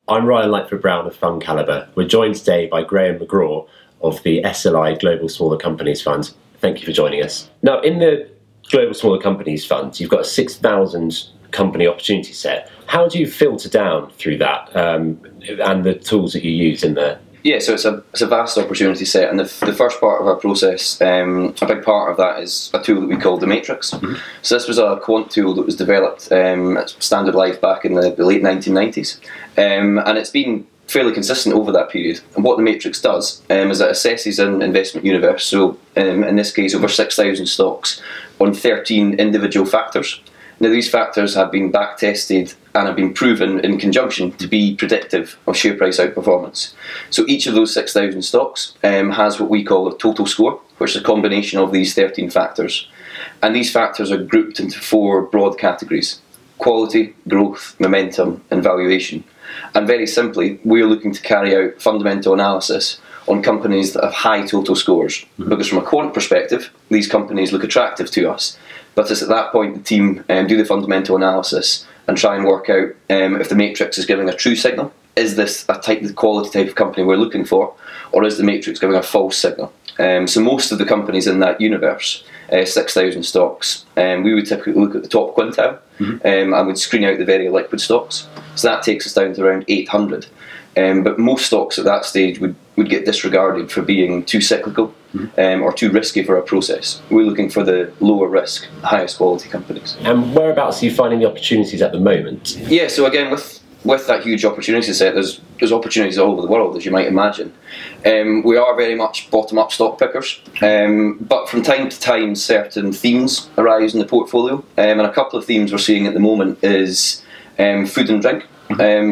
I'm Ryan Lightfoot-Brown of FundCalibre. We're joined today by McCraw of the SLI Global Smaller Companies Fund. Thank you for joining us. Now, in the Global Smaller Companies Fund, you've got a 6,000 company opportunity set. How do you filter down through that and the tools that you use in there? Yeah, so it's a vast opportunity set, and the first part of our process, a big part of that is a tool that we call the Matrix. So this was a quant tool that was developed at Standard Life back in the late 1990s, and it's been fairly consistent over that period. And what the Matrix does is it assesses an investment universe, so in this case over 6,000 stocks, on 13 individual factors. Now, these factors have been back-tested and have been proven in conjunction to be predictive of share price outperformance. So each of those 6,000 stocks has what we call a total score, which is a combination of these 13 factors. And these factors are grouped into 4 broad categories: quality, growth, momentum, and valuation. And very simply, we're looking to carry out fundamental analysis on companies that have high total scores. Because from a quant perspective, these companies look attractive to us. But it's at that point the team do the fundamental analysis and try and work out if the matrix is giving a true signal. Is this the quality type of company we're looking for, or is the matrix giving a false signal? So most of the companies in that universe, 6,000 stocks, we would typically look at the top quintile and would screen out the very liquid stocks. So that takes us down to around 800. But most stocks at that stage would get disregarded for being too cyclical or too risky for our process. We're looking for the lower risk, highest quality companies. And whereabouts are you finding the opportunities at the moment? Yeah, so again, with that huge opportunity set, there's opportunities all over the world, as you might imagine. We are very much bottom-up stock pickers, but from time to time certain themes arise in the portfolio, and a couple of themes we're seeing at the moment is food and drink.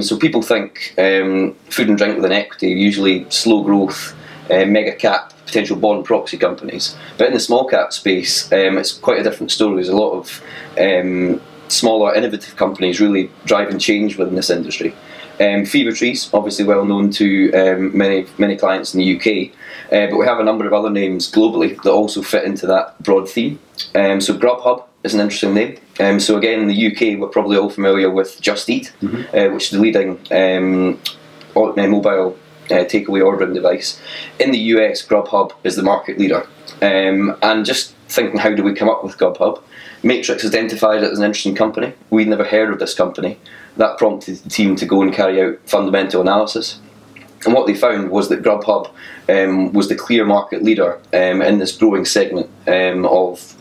So people think food and drink with an equity, usually slow growth, mega cap, potential bond proxy companies. But in the small cap space, it's quite a different story. There's a lot of smaller, innovative companies really driving change within this industry. Fever Trees, obviously well known to many clients in the UK, but we have a number of other names globally that also fit into that broad theme. So Grubhub is an interesting name. So again, in the UK, we're probably all familiar with Just Eat, which is the leading mobile takeaway ordering device. In the US, Grubhub is the market leader. And just thinking, how do we come up with Grubhub? Matrix identified it as an interesting company. We'd never heard of this company. That prompted the team to go and carry out fundamental analysis. And what they found was that Grubhub was the clear market leader in this growing segment of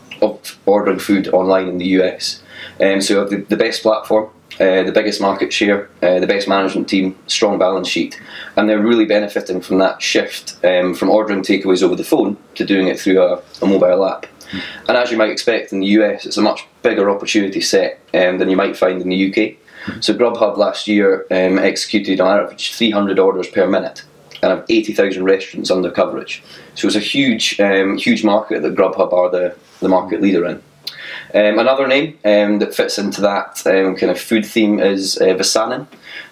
ordering food online in the US. So you have the best platform, the biggest market share, the best management team, strong balance sheet, and they're really benefiting from that shift from ordering takeaways over the phone to doing it through a mobile app. And as you might expect in the US, it's a much bigger opportunity set than you might find in the UK. So Grubhub last year executed on average 300 orders per minute and have 80,000 restaurants under coverage. So it's a huge market that Grubhub are the market leader in. Another name that fits into that kind of food theme is Visanen.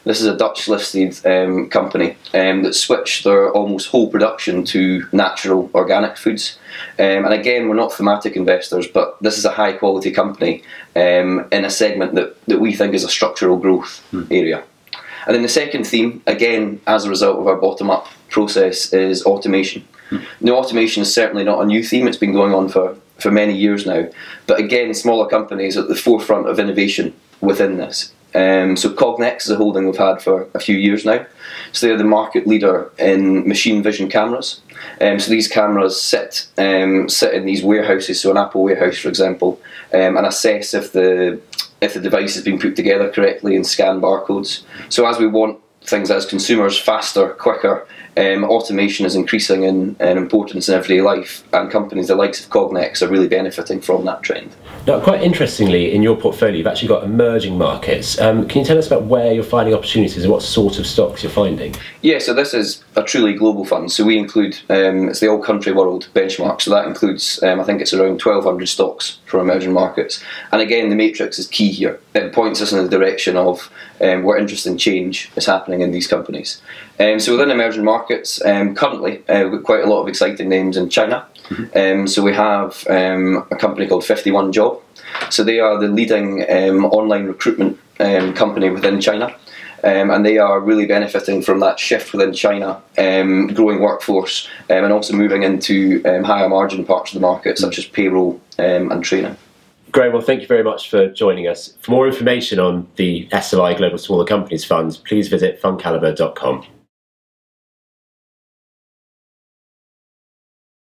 This is a Dutch listed company that switched their almost whole production to natural organic foods. And again, we're not thematic investors, but this is a high quality company in a segment that we think is a structural growth area. And then the second theme, again, as a result of our bottom-up process, is automation. Now, automation is certainly not a new theme. It's been going on for many years now. But again, smaller companies are at the forefront of innovation within this. So Cognex is a holding we've had for a few years now. So they're the market leader in machine vision cameras. So these cameras sit in these warehouses, so an Apple warehouse, for example, and assess if the device has been put together correctly and scan barcodes. So as we want things as consumers faster, quicker, automation is increasing in importance in everyday life, and companies the likes of Cognex are really benefiting from that trend. Now, quite interestingly, in your portfolio, you've actually got emerging markets. Can you tell us about where you're finding opportunities and what sort of stocks you're finding? Yeah, so this is a truly global fund. So we include, it's the All Country World benchmark. So that includes, I think it's around 1,200 stocks from emerging markets. And again, the matrix is key here. It points us in the direction of where interesting change is happening in these companies. So within emerging markets, currently we've got quite a lot of exciting names in China. So we have a company called 51 Job. So they are the leading online recruitment company within China. and they are really benefiting from that shift within China, growing workforce, and also moving into higher margin parts of the market, such as payroll and training. Graham, well, thank you very much for joining us. For more information on the SLI Global Smaller Companies Fund, please visit FundCalibre.com.